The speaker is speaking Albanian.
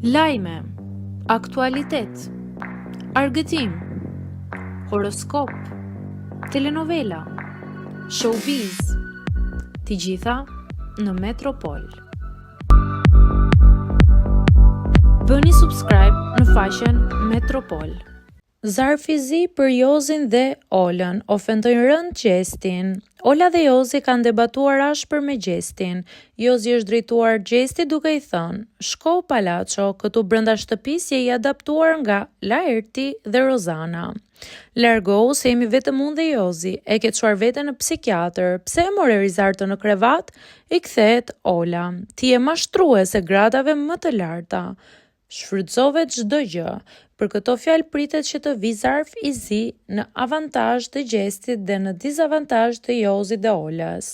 Lajme, aktualitet, argëtim, horoskop, telenovela, showbiz, të gjitha në Metropol. Bëni subscribe në faqen Metropol. Zarfi zi për Jozin dhe Olën ofendojnë rënd Gjestin. Ola dhe Jozi kanë debatuar ashpër me Gjestin. Jozi është drejtuar Gjesti duke i thënë: "Shko Palaço, këtu brenda shtëpisë je i adaptuar nga Laerti dhe Rozana. Largohu se jemi vetëm unë dhe Jozi, e ke çuar veten në psikiatër, pse e more Rizarto në krevat?" I kthehet Ola: "Ti je mashtruese gradave më të larta. Shfrytëzove çdo gjë. Për këto fjalë pritet që të vi zarf i zi në avantazh të Gjestit dhe në dizavantazh të Jozit dhe Olës."